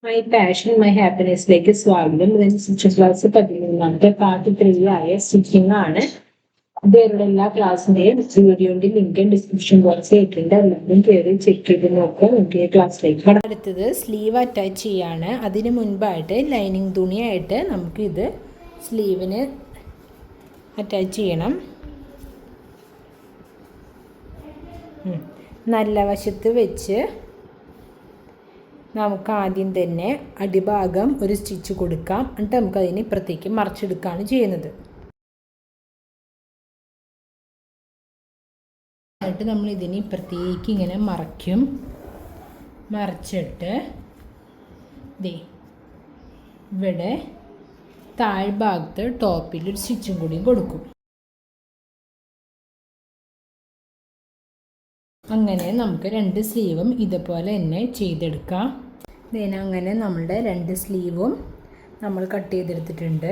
My passion my ഹാപ്പിനെസ്സിലേക്ക് സ്വാഗതം. ഇതിന് stitching class 13 part 3 ആയ സ്റ്റിച്ചിങ് ആണ്. ഇവരുടെ എല്ലാ ക്ലാസ്സിന്റെയും വീഡിയോന്റെ ലിങ്ക് ഡിസ്ക്രിപ്ഷൻ ബോക്സിൽ ഇട്ടിട്ടുണ്ട്. എല്ലാവരും കയറി ചെക്ക് ചെയ്ത് നോക്കുക. നമുക്ക് ക്ലാസ്സിലേക്ക് അടുത്തത് സ്ലീവ് അറ്റാച്ച് ചെയ്യാണ്. അതിന് മുൻപായിട്ട് ലൈനിങ് തുണിയായിട്ട് നമുക്കിത് സ്ലീവിന് അറ്റാച്ച് ചെയ്യണം. നല്ല വശത്ത് വെച്ച് നമുക്ക് ആദ്യം തന്നെ അടിഭാഗം ഒരു സ്റ്റിച്ച് കൊടുക്കാം. എന്നിട്ട് നമുക്കതിന് ഇപ്പുറത്തേക്ക് മറിച്ചെടുക്കുകയാണ് ചെയ്യുന്നത്. എന്നിട്ട് നമ്മൾ ഇതിന് ഇപ്പുറത്തേക്ക് ഇങ്ങനെ മറിച്ചിട്ട് ഇവിടെ താഴ്ഭാഗത്ത് ടോപ്പിൽ ഒരു സ്റ്റിച്ചും കൂടി കൊടുക്കും. അങ്ങനെ നമുക്ക് 2 സ്ലീവും ഇതുപോലെ തന്നെ ചെയ്തെടുക്കാം. അങ്ങനെ നമ്മളുടെ 2 സ്ലീവും നമ്മൾ കട്ട് ചെയ്തെടുത്തിട്ടുണ്ട്.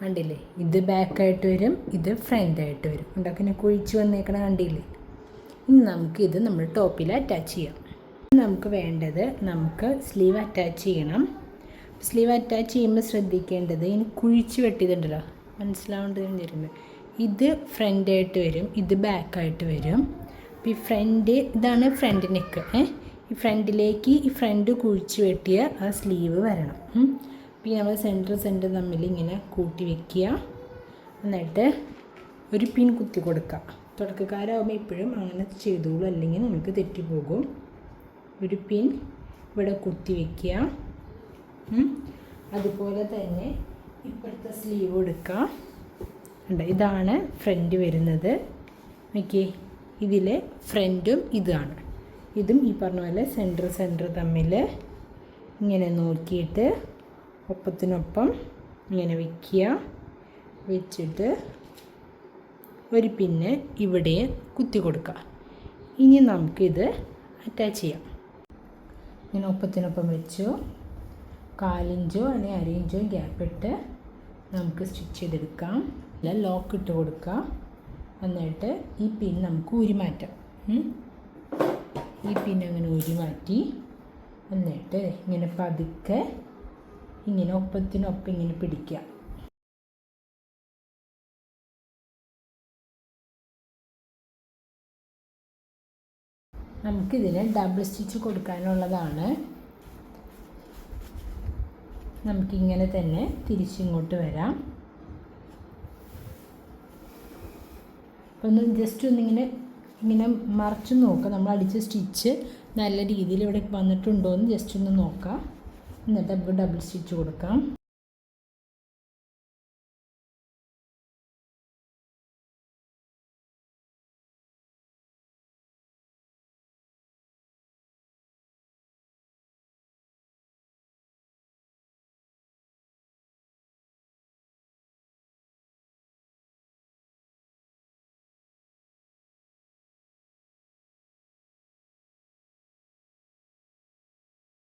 കണ്ടില്ലേ, ഇത് ബാക്കായിട്ട് വരും, ഇത് ഫ്രണ്ടായിട്ട് വരും. ഉണ്ടാക്കിനെ കുഴിച്ച് വന്നേക്കണ കണ്ടില്ലേ. ഇനി നമുക്കിത് നമ്മൾ ടോപ്പിൽ അറ്റാച്ച് ചെയ്യാം. നമുക്ക് വേണ്ടത് നമുക്ക് സ്ലീവ് അറ്റാച്ച് ചെയ്യണം. സ്ലീവ് അറ്റാച്ച് ചെയ്യുമ്പോൾ ശ്രദ്ധിക്കേണ്ടത് ഇനി കുഴിച്ച് വെട്ടിയതുണ്ടല്ലോ, മനസ്സിലാവേണ്ടതെന്ന് തരുന്നത്. ഇത് ഫ്രണ്ടായിട്ട് വരും, ഇത് ബാക്കായിട്ട് വരും. അപ്പോൾ ഇതാണ് ഫ്രണ്ട് നെക്ക്. ഈ ഫ്രണ്ടിലേക്ക് ഈ ഫ്രണ്ട് കുഴിച്ച് വെട്ടിയ ആ സ്ലീവ് വരണം. അപ്പോൾ നമ്മൾ സെൻറ്റർ തമ്മിൽ ഇങ്ങനെ കൂട്ടി വയ്ക്കുക. എന്നിട്ട് ഒരു പിൻ കുത്തി കൊടുക്കുക. തുടക്കക്കാരാകുമ്പോൾ ഇപ്പോഴും അങ്ങനെ ചെയ്തോളൂ, അല്ലെങ്കിൽ നമുക്ക് തെറ്റിപ്പോകും. ഒരു പിൻ ഇവിടെ കുത്തി വയ്ക്കുക. അതുപോലെ തന്നെ ഇപ്പോഴത്തെ സ്ലീവ് എടുക്കുക. ഇതാണ് ഫ്രണ്ട് വരുന്നത്. ഓക്കെ, ഇതിലെ ഫ്രണ്ടും ഇതാണ്. ഇതും ഈ പറഞ്ഞ പോലെ സെൻറ്റർ തമ്മിൽ ഇങ്ങനെ നോക്കിയിട്ട് ഒപ്പത്തിനൊപ്പം ഇങ്ങനെ വെച്ചിട്ട് ഒരു പിന്നെ ഇവിടെ കുത്തി കൊടുക്കുക. ഇനി നമുക്കിത് അറ്റാച്ച് ചെയ്യാം. ഇങ്ങനെ ഒപ്പത്തിനൊപ്പം വെച്ചു 1/4 ഇഞ്ചോ അല്ലെങ്കിൽ 1/2 ഇഞ്ചോ ഗ്യാപ്പിട്ട് നമുക്ക് സ്റ്റിച്ച് ചെയ്തെടുക്കാം. ലോക്ക് ഇട്ട് കൊടുക്കുക. എന്നിട്ട് ഈ പിൻ നമുക്ക് ഊരിമാറ്റാം. ഈ പിൻ അങ്ങനെ ഊരിമാറ്റി എന്നിട്ട് ഇങ്ങനെ പതുക്കെ ഇങ്ങനെ ഒപ്പത്തിനൊപ്പം ഇങ്ങനെ പിടിക്കുക. നമുക്കിതിന് ഡബിൾ സ്റ്റിച്ച് കൊടുക്കാനുള്ളതാണ്. നമുക്കിങ്ങനെ തന്നെ തിരിച്ചിങ്ങോട്ട് വരാം. അപ്പോൾ ജസ്റ്റ് ഇങ്ങനെ മറിച്ച് നോക്കുക. നമ്മൾ അടിച്ച സ്റ്റിച്ച് നല്ല രീതിയിൽ ഇവിടെ വന്നിട്ടുണ്ടോ എന്ന് ജസ്റ്റ് ഒന്ന് നോക്കാം. എന്നിട്ട് ഡബിൾ സ്റ്റിച്ച് കൊടുക്കാം.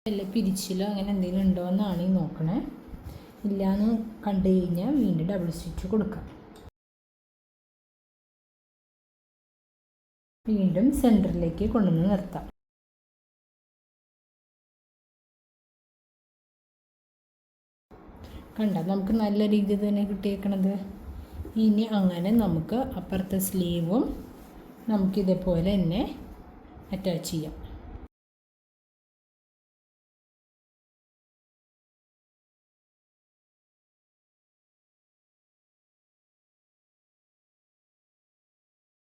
വല്ല പിരിച്ചിലോ അങ്ങനെ എന്തെങ്കിലും ഉണ്ടോ എന്നാണ് ഈ നോക്കണേ. ഇല്ലയെന്ന് കണ്ടു കഴിഞ്ഞാൽ വീണ്ടും ഡബിൾ സ്റ്റിച്ച് കൊടുക്കാം. വീണ്ടും സെൻറ്ററിലേക്ക് കൊണ്ടുവന്ന് നിർത്താം. കണ്ട, നമുക്ക് നല്ല രീതിയിൽ തന്നെ കിട്ടിയേക്കണത്. ഇനി അങ്ങനെ നമുക്ക് അപ്പുറത്തെ സ്ലീവും നമുക്കിതേപോലെ തന്നെ അറ്റാച്ച് ചെയ്യാം.